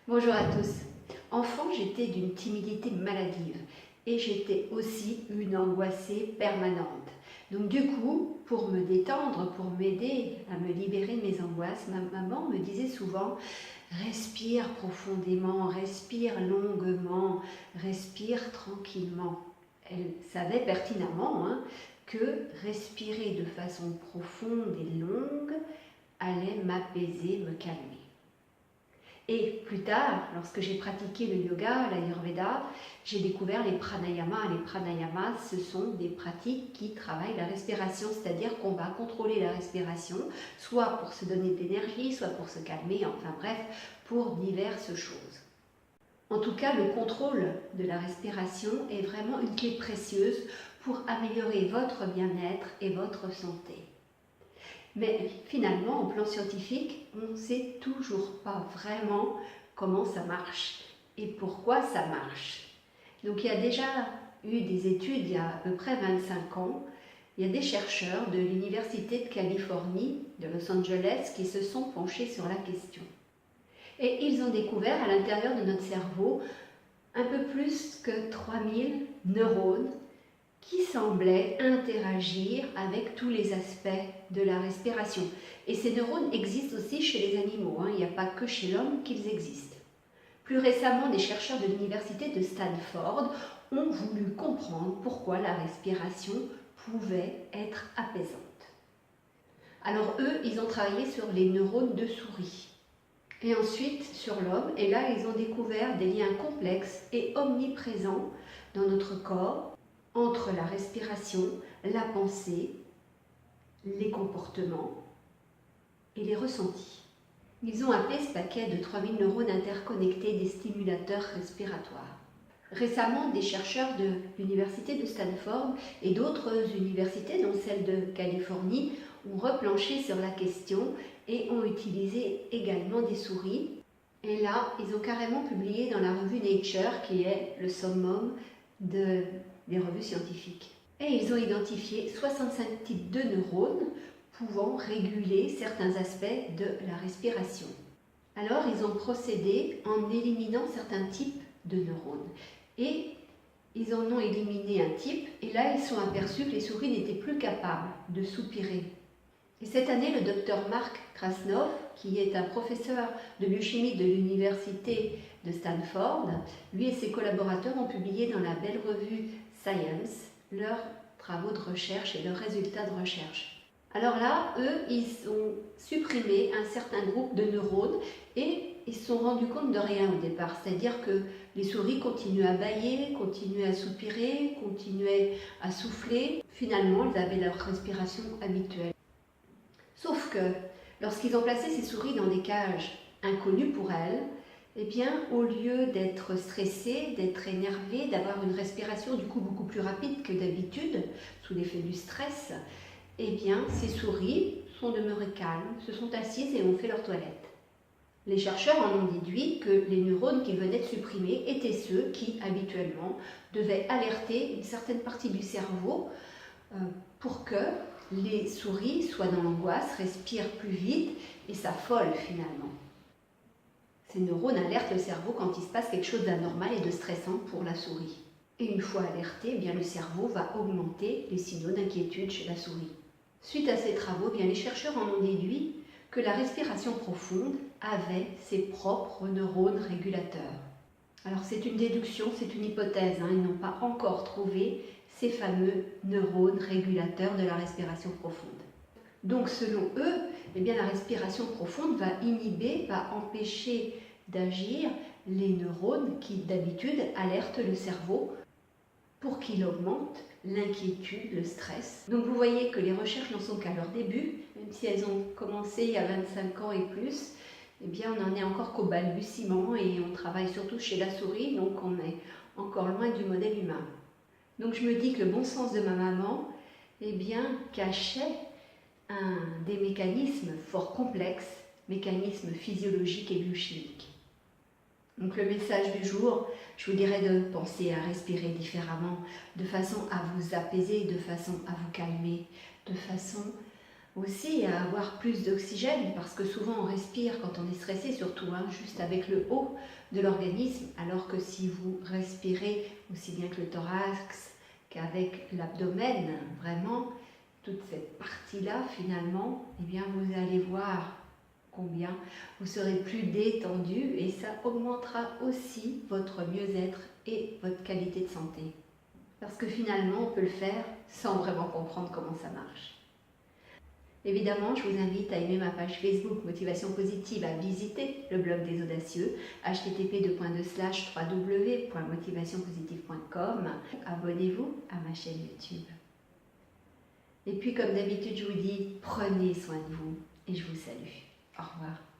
Bonjour à tous. Enfant, j'étais d'une timidité maladive et j'étais aussi une angoissée permanente. Donc du coup, pour me détendre, pour m'aider à me libérer de mes angoisses, ma maman me disait souvent « Respire profondément, respire longuement, respire tranquillement ». Elle savait pertinemment que respirer de façon profonde et longue allait m'apaiser, me calmer. Et plus tard, lorsque j'ai pratiqué le yoga, l'ayurveda, j'ai découvert les pranayamas. Les pranayamas, ce sont des pratiques qui travaillent la respiration, c'est-à-dire qu'on va contrôler la respiration, soit pour se donner de l'énergie, soit pour se calmer, enfin bref, pour diverses choses. En tout cas, le contrôle de la respiration est vraiment une clé précieuse pour améliorer votre bien-être et votre santé. Mais finalement, au plan scientifique, on ne sait toujours pas vraiment comment ça marche et pourquoi ça marche. Donc il y a déjà eu des études il y a à peu près 25 ans. Il y a des chercheurs de l'Université de Californie, de Los Angeles, qui se sont penchés sur la question. Et ils ont découvert à l'intérieur de notre cerveau un peu plus que 3000 neurones qui semblaient interagir avec tous les aspects de la respiration. Et ces neurones existent aussi chez les animaux, il n'y a pas que chez l'homme qu'ils existent. Plus récemment, des chercheurs de l'université de Stanford ont voulu comprendre pourquoi la respiration pouvait être apaisante. Alors eux, ils ont travaillé sur les neurones de souris. Et ensuite sur l'homme, et là ils ont découvert des liens complexes et omniprésents dans notre corps entre la respiration, la pensée, les comportements et les ressentis. Ils ont appelé ce paquet de 3000 neurones interconnectés des stimulateurs respiratoires. Récemment, des chercheurs de l'université de Stanford et d'autres universités, dont celle de Californie, ont replanché sur la question et ont utilisé également des souris. Et là, ils ont carrément publié dans la revue Nature, qui est le summum des revues scientifiques. Et ils ont identifié 65 types de neurones pouvant réguler certains aspects de la respiration. Alors, ils ont procédé en éliminant certains types de neurones. Et ils en ont éliminé un type, et là, ils sont aperçus que les souris n'étaient plus capables de soupirer. Et cette année, le docteur Mark Krasnov, qui est un professeur de biochimie de l'université de Stanford, lui et ses collaborateurs ont publié dans la belle revue Science leurs travaux de recherche et leurs résultats de recherche. Alors là, eux, ils ont supprimé un certain groupe de neurones et ils se sont rendus compte de rien au départ. C'est-à-dire que les souris continuaient à bâiller, continuaient à soupirer, continuaient à souffler. Finalement, elles avaient leur respiration habituelle. Sauf que lorsqu'ils ont placé ces souris dans des cages inconnues pour elles, eh bien, au lieu d'être stressées, d'être énervées, d'avoir une respiration du coup beaucoup plus rapide que d'habitude, sous l'effet du stress, eh bien, ces souris sont demeurées calmes, se sont assises et ont fait leur toilette. Les chercheurs en ont déduit que les neurones qu'ils venaient de supprimer étaient ceux qui, habituellement, devaient alerter une certaine partie du cerveau pour que les souris soient dans l'angoisse, respirent plus vite et s'affolent finalement. Ces neurones alertent le cerveau quand il se passe quelque chose d'anormal et de stressant pour la souris. Et une fois alerté, eh bien, le cerveau va augmenter les signaux d'inquiétude chez la souris. Suite à ces travaux, eh bien, les chercheurs en ont déduit que la respiration profonde avait ses propres neurones régulateurs. Alors c'est une déduction, c'est une hypothèse, ils n'ont pas encore trouvé ces fameux neurones régulateurs de la respiration profonde. Donc selon eux, eh bien, la respiration profonde va inhiber, va empêcher d'agir les neurones qui d'habitude alertent le cerveau pour qu'il augmente l'inquiétude, le stress. Donc vous voyez que les recherches n'en sont qu'à leur début, même si elles ont commencé il y a 25 ans et plus, eh bien on n'en est encore qu'au balbutiement et on travaille surtout chez la souris, donc on est encore loin du modèle humain. Donc je me dis que le bon sens de ma maman, eh bien, cachait des mécanismes fort complexes, mécanismes physiologiques et biochimiques. Donc le message du jour, je vous dirais de penser à respirer différemment, de façon à vous apaiser, de façon à vous calmer, de façon aussi à avoir plus d'oxygène, parce que souvent on respire quand on est stressé, surtout juste avec le haut de l'organisme, alors que si vous respirez aussi bien que le thorax qu'avec l'abdomen, vraiment, toute cette partie-là finalement, eh bien vous allez voir combien vous serez plus détendu et ça augmentera aussi votre mieux-être et votre qualité de santé. Parce que finalement, on peut le faire sans vraiment comprendre comment ça marche. Évidemment, je vous invite à aimer ma page Facebook Motivation Positive, à visiter le blog des Audacieux, http://www.motivationpositive.com. Abonnez-vous à ma chaîne YouTube. Et puis, comme d'habitude, je vous dis, prenez soin de vous et je vous salue. Au revoir.